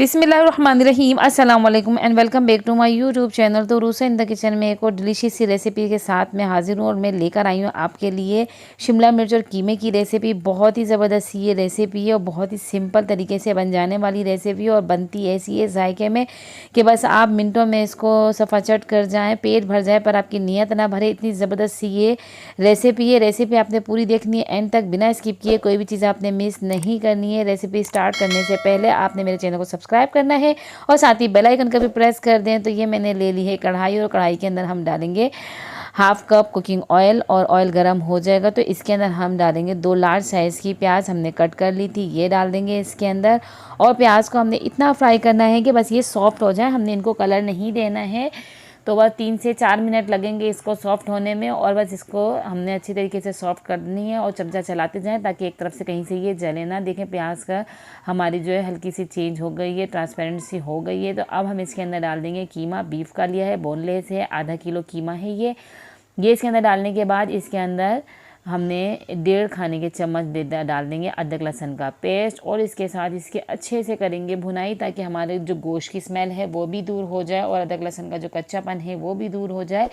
बिस्मिल्लाहिर्रहमानिर्रहीम अस्सलाम वालेकुम and welcome back to my YouTube channel. तो रूसा इन द किचन में एक और डिलीशियस सी रेसिपी के साथ मैं हाजिर हूँ और मैं लेकर आई हूँ आपके लिए शिमला मिर्च और कीमे की रेसिपी। बहुत ही ज़बरदस्त ये रेसिपी है और बहुत ही सिंपल तरीके से बन जाने वाली रेसिपी और बनती ऐसी है जायके में कि बस आप मिनटों में इसको सफ़ा चट कर जाएँ, पेट भर जाए पर आपकी नीयत ना भरे। इतनी ज़बरदस्त सी ये रेसिपी है। रेसिपी आपने पूरी देखनी है एंड तक, बिना स्किप किए। कोई भी चीज़ आपने मिस नहीं करनी है। रेसिपी स्टार्ट करने से पहले आपने मेरे चैनल को सब्सक्राइब करना है और साथ ही बेल आइकन का भी प्रेस कर दें। तो ये मैंने ले ली है कढ़ाई और कढ़ाई के अंदर हम डालेंगे हाफ कप कुकिंग ऑयल और ऑयल गर्म हो जाएगा तो इसके अंदर हम डालेंगे 2 लार्ज साइज़ की प्याज हमने कट कर ली थी, ये डाल देंगे इसके अंदर। और प्याज को हमने इतना फ्राई करना है कि बस ये सॉफ्ट हो जाए, हमने इनको कलर नहीं देना है। तो बस 3 से 4 मिनट लगेंगे इसको सॉफ्ट होने में और बस इसको हमने अच्छी तरीके से सॉफ्ट करनी है और चमचा चलाते जाएं ताकि एक तरफ से कहीं से ये जले ना। देखें प्याज का हमारी जो है हल्की सी चेंज हो गई है, ट्रांसपेरेंट सी हो गई है। तो अब हम इसके अंदर डाल देंगे कीमा। बीफ का लिया है, बोनलेस है, आधा किलो कीमा है ये इसके अंदर डालने के बाद इसके अंदर हमने 1.5 खाने के चम्मच डाल देंगे अदरक लहसुन का पेस्ट और इसके साथ इसके अच्छे से करेंगे भुनाई ताकि हमारे जो गोश्त की स्मेल है वो भी दूर हो जाए और अदरक लहसुन का जो कच्चापन है वो भी दूर हो जाए।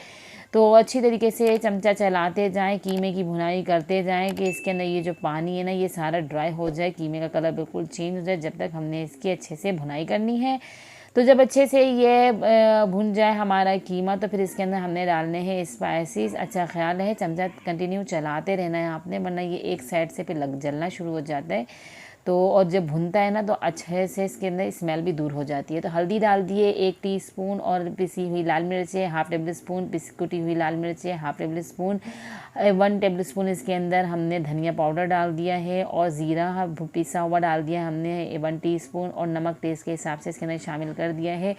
तो अच्छी तरीके से चमचा चलाते जाएं, कीमे की भुनाई करते जाएं कि इसके अंदर ये जो पानी है ना ये सारा ड्राई हो जाए, कीमे का कलर बिल्कुल चेंज हो जाए। जब तक हमने इसकी अच्छे से भुनाई करनी है। तो जब अच्छे से ये भुन जाए हमारा कीमा तो फिर इसके अंदर हमने डालने हैं स्पाइसेस। अच्छा ख्याल है चमचा कंटिन्यू चलाते रहना है आपने, वरना ये एक साइड से फिर जलना शुरू हो जाता है। तो और जब भुनता है ना तो अच्छे से इसके अंदर स्मेल भी दूर हो जाती है। तो हल्दी डाल दिए 1 टीस्पून और पिसी हुई लाल मिर्चें हाफ टेबल स्पून, कुटी हुई लाल मिर्चें half table spoon, 1 table spoon इसके अंदर हमने धनिया पाउडर डाल दिया है और ज़ीरा पिसा हुआ डाल दिया हमने 1 टीस्पून और नमक टेस्ट के हिसाब से इसके अंदर शामिल कर दिया है।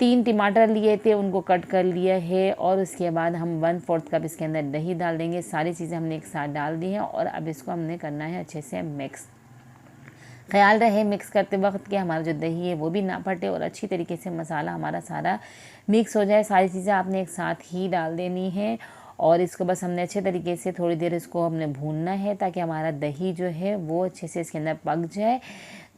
3 टमाटर लिए थे उनको कट कर लिया है और उसके बाद हम 1/4 कप इसके अंदर दही डाल देंगे। सारी चीज़ें हमने एक साथ डाल दी हैं और अब इसको हमने करना है अच्छे से मिक्स। ख्याल रहे मिक्स करते वक्त कि हमारा जो दही है वो भी ना फटे और अच्छी तरीके से मसाला हमारा सारा मिक्स हो जाए। सारी चीज़ें आपने एक साथ ही डाल देनी है और इसको बस हमने अच्छे तरीके से थोड़ी देर इसको हमने भूनना है ताकि हमारा दही जो है वो अच्छे से इसके अंदर पक जाए।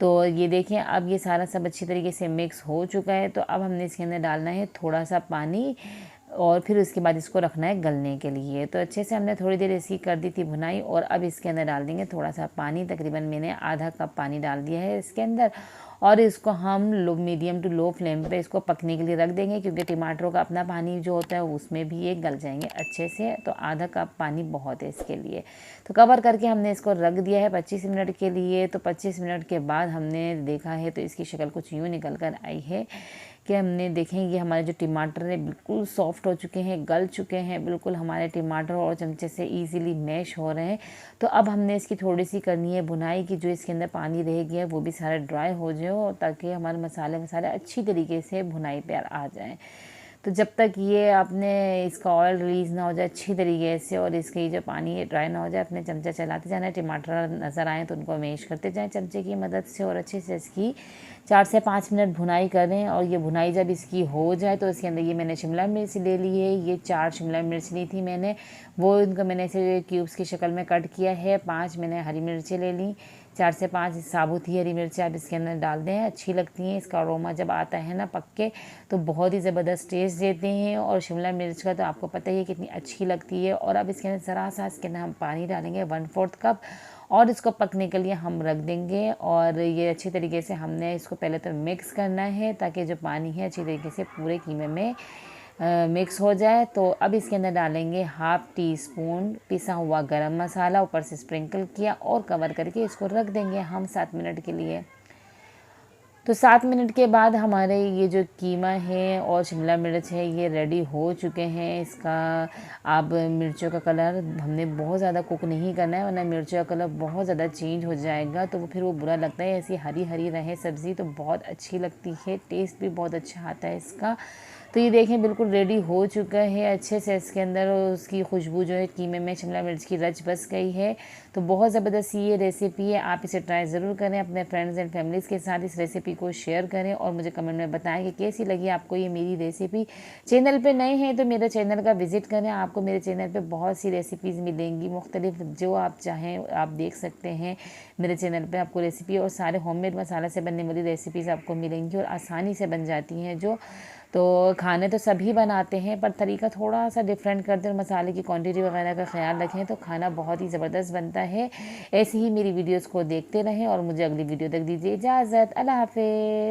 तो ये देखें अब ये सारा सब अच्छी तरीके से मिक्स हो चुका है। तो अब हमने इसके अंदर डालना है थोड़ा सा पानी और फिर उसके बाद इसको रखना है गलने के लिए। तो अच्छे से हमने थोड़ी देर ऐसी कर दी थी भुनाई और अब इसके अंदर डाल देंगे थोड़ा सा पानी। तकरीबन मैंने आधा कप पानी डाल दिया है इसके अंदर और इसको हम मीडियम टू लो फ्लेम पे इसको पकने के लिए रख देंगे क्योंकि टमाटरों का अपना पानी जो होता है उसमें भी ये गल जाएंगे अच्छे से। तो आधा कप पानी बहुत है इसके लिए। तो कवर करके हमने इसको रख दिया है 25 मिनट के लिए। तो 25 मिनट के बाद हमने देखा है तो इसकी शक्ल कुछ यूँ निकल कर आई है कि हमने देखेंगे हमारे जो टमाटर है बिल्कुल सॉफ्ट हो चुके हैं, गल चुके हैं बिल्कुल हमारे टमाटर और चमचे से इजीली मैश हो रहे हैं। तो अब हमने इसकी थोड़ी सी करनी है भुनाई की, जो इसके अंदर पानी रह गया है वो भी सारा ड्राई हो जाए और ताकि हमारे मसाले अच्छी तरीके से भुनाई पर आ जाएँ। तो जब तक ये आपने इसका ऑयल रिलीज़ ना हो जाए अच्छी तरीके से और इसकी जो पानी है ड्राई ना हो जाए, अपने चमचा चलाते जाना है। टमाटर नज़र आए तो उनको मैश करते जाएं चमचे की मदद से और अच्छे से इसकी 4 से 5 मिनट भुनाई करें। और ये भुनाई जब इसकी हो जाए तो इसके अंदर ये मैंने शिमला मिर्च ले ली है, ये 4 शिमला मिर्च ली थी मैंने, वो इनको मैंने ऐसे क्यूब्स की शक्ल में कट किया है। 5 मैंने हरी मिर्चें ले ली, 4 से 5 साबुत ही हरी मिर्चें आप इसके अंदर डाल दें, अच्छी लगती हैं। इसका अरोमा जब आता है ना पक के तो बहुत ही ज़बरदस्त टेस्ट देते हैं और शिमला मिर्च का तो आपको पता ही है कितनी अच्छी लगती है। और अब इसके अंदर ज़रा सा इसके अंदर हम पानी डालेंगे 1/4 कप और इसको पकने के लिए हम रख देंगे। और ये अच्छी तरीके से हमने इसको पहले तो मिक्स करना है ताकि जो पानी है अच्छी तरीके से पूरे कीमे में मिक्स हो जाए। तो अब इसके अंदर डालेंगे हाफ टी स्पून पिसा हुआ गरम मसाला, ऊपर से स्प्रिंकल किया और कवर करके इसको रख देंगे हम 7 मिनट के लिए। तो 7 मिनट के बाद हमारे ये जो कीमा है और शिमला मिर्च है ये रेडी हो चुके हैं। इसका अब मिर्चों का कलर हमने बहुत ज़्यादा कुक नहीं करना है वरना मिर्चों का कलर बहुत ज़्यादा चेंज हो जाएगा तो फिर वो बुरा लगता है। ऐसी हरी हरी रहे सब्ज़ी तो बहुत अच्छी लगती है, टेस्ट भी बहुत अच्छा आता है इसका। तो ये देखें बिल्कुल रेडी हो चुका है अच्छे से। इसके अंदर उसकी खुशबू जो है कीमे में शिमला मिर्च की रच बस गई है। तो बहुत ज़बरदस्त ये रेसिपी है, आप इसे ट्राई ज़रूर करें। अपने फ्रेंड्स एंड फैमिलीज़ के साथ इस रेसिपी को शेयर करें और मुझे कमेंट में बताएं कि कैसी लगी आपको ये मेरी रेसिपी। चैनल पे नए हैं तो मेरे चैनल का विजिट करें, आपको मेरे चैनल पे बहुत सी रेसिपीज़ मिलेंगी मुख्तलिफ, जो आप चाहें आप देख सकते हैं। मेरे चैनल पे आपको रेसिपी और सारे होममेड मसाला से बनने वाली रेसिपीज़ आपको मिलेंगी और आसानी से बन जाती हैं। जो तो खाने तो सभी बनाते हैं पर तरीका थोड़ा सा डिफरेंट करते हैं, मसाले की क्वांटिटी वगैरह का ख्याल रखें तो खाना बहुत ही ज़बरदस्त बनता है। ऐसे ही मेरी वीडियोस को देखते रहें और मुझे अगली वीडियो तक दीजिए इजाज़त। अल्लाह हाफ़िज़।